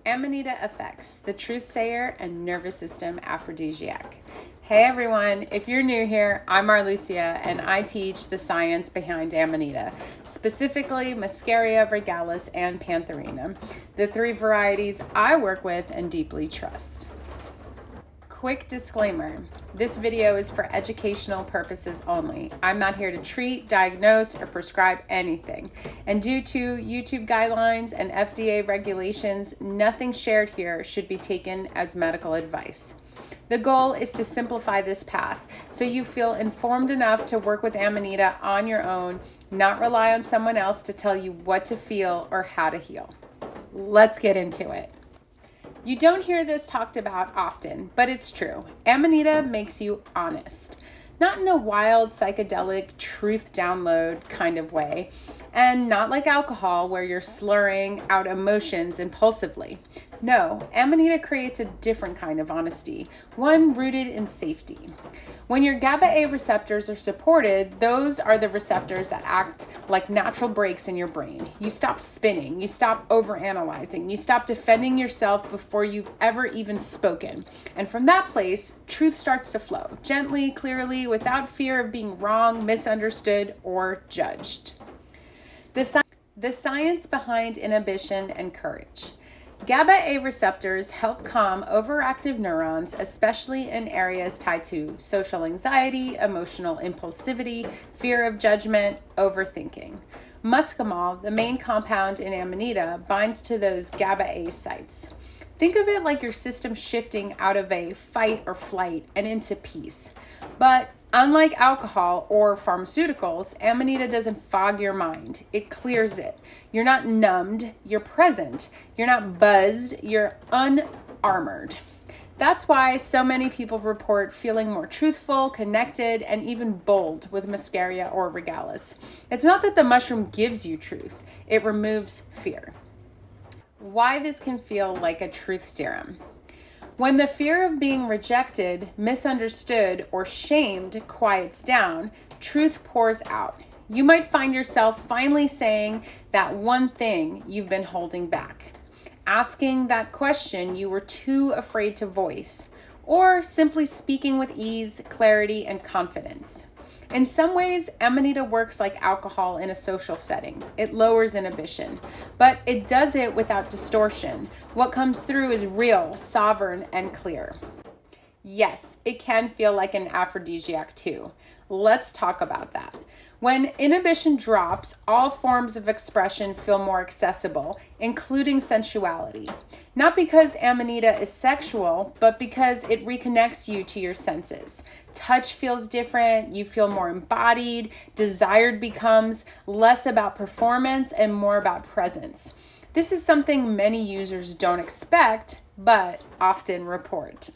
Amanita effects, the truth sayer and nervous system aphrodisiac. Hey everyone, if you're new here, I'm Marlucia and I teach the science behind Amanita, specifically muscaria, regalis, and pantherina, the three varieties I work with and deeply trust. Quick disclaimer, this video is for educational purposes only. I'm not here to treat, diagnose, or prescribe anything. And due to YouTube guidelines and FDA regulations, nothing shared here should be taken as medical advice. The goal is to simplify this path so you feel informed enough to work with Amanita on your own, not rely on someone else to tell you what to feel or how to heal. Let's get into it. You don't hear this talked about often, but it's true. Amanita makes you honest. Not in a wild, psychedelic, truth download kind of way, and not like alcohol where you're slurring out emotions impulsively. No, Amanita creates a different kind of honesty, one rooted in safety. When your GABA-A receptors are supported, those are the receptors that act like natural brakes in your brain. You stop spinning, you stop overanalyzing, you stop defending yourself before you've ever even spoken. And from that place, truth starts to flow, gently, clearly, without fear of being wrong, misunderstood, or judged. The science behind inhibition and courage. GABA-A receptors help calm overactive neurons, especially in areas tied to social anxiety, emotional impulsivity, fear of judgment, overthinking. Muscimol, the main compound in Amanita, binds to those GABA-A sites. Think of it like your system shifting out of a fight or flight and into peace. But unlike alcohol or pharmaceuticals, Amanita doesn't fog your mind. It clears it. You're not numbed, you're present. You're not buzzed, you're unarmored. That's why so many people report feeling more truthful, connected, and even bold with muscaria or regalis. It's not that the mushroom gives you truth, it removes fear. Why this can feel like a truth serum. When the fear of being rejected, misunderstood, or shamed quiets down, truth pours out. You might find yourself finally saying that one thing you've been holding back, asking that question you were too afraid to voice, or simply speaking with ease, clarity, and confidence. In some ways, Amanita works like alcohol in a social setting. It lowers inhibition, but it does it without distortion. What comes through is real, sovereign, and clear. Yes, it can feel like an aphrodisiac too. Let's talk about that. When inhibition drops, all forms of expression feel more accessible, including sensuality. Not because Amanita is sexual, but because it reconnects you to your senses. Touch feels different, you feel more embodied, desired becomes less about performance and more about presence. This is something many users don't expect, but often report.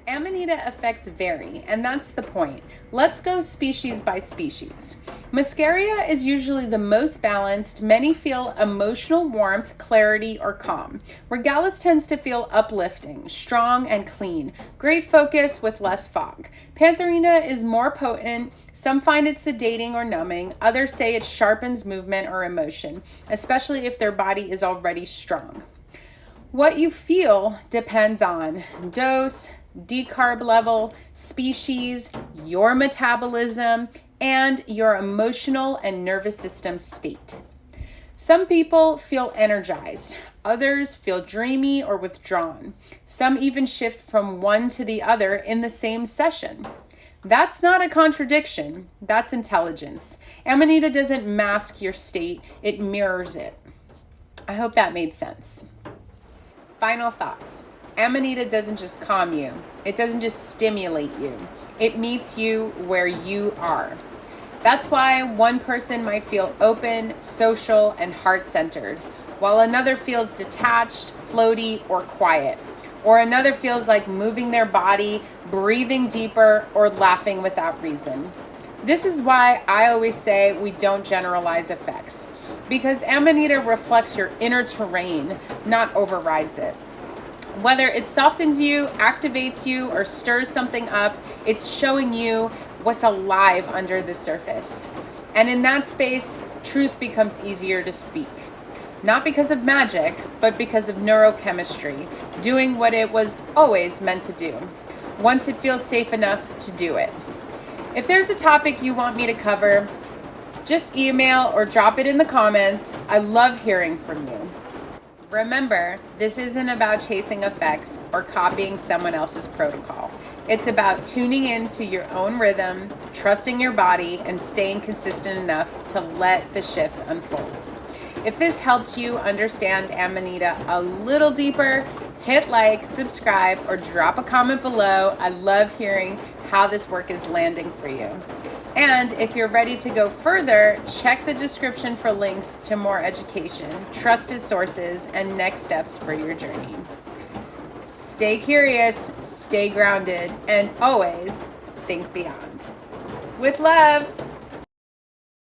Amanita effects vary, and that's the point. Let's go species by species. Muscaria is usually the most balanced. Many feel emotional warmth, clarity, or calm. Regalis tends to feel uplifting, strong, and clean. Great focus with less fog. Pantherina is more potent. Some find it sedating or numbing. Others say it sharpens movement or emotion, especially if their body is already strong. What you feel depends on dose, decarb level, species, your metabolism, and your emotional and nervous system state. Some people feel energized, others feel dreamy or withdrawn. Some even shift from one to the other in the same session. That's not a contradiction, that's intelligence. Amanita doesn't mask your state, it mirrors it. I hope that made sense. Final thoughts. Amanita doesn't just calm you. It doesn't just stimulate you. It meets you where you are. That's why one person might feel open, social, and heart-centered, while another feels detached, floaty, or quiet. Or another feels like moving their body, breathing deeper, or laughing without reason. This is why I always say we don't generalize effects, because Amanita reflects your inner terrain, not overrides it. Whether it softens you, activates you, or stirs something up, it's showing you what's alive under the surface. And in that space, truth becomes easier to speak. Not because of magic, but because of neurochemistry, doing what it was always meant to do, once it feels safe enough to do it. If there's a topic you want me to cover, just email or drop it in the comments. I love hearing from you. Remember, this isn't about chasing effects or copying someone else's protocol. It's about tuning into your own rhythm, trusting your body, and staying consistent enough to let the shifts unfold. If this helped you understand Amanita a little deeper, hit like, subscribe, or drop a comment below. I love hearing how this work is landing for you. And if you're ready to go further, check the description for links to more education, trusted sources, and next steps for your journey. Stay curious, stay grounded, and always think beyond. With love.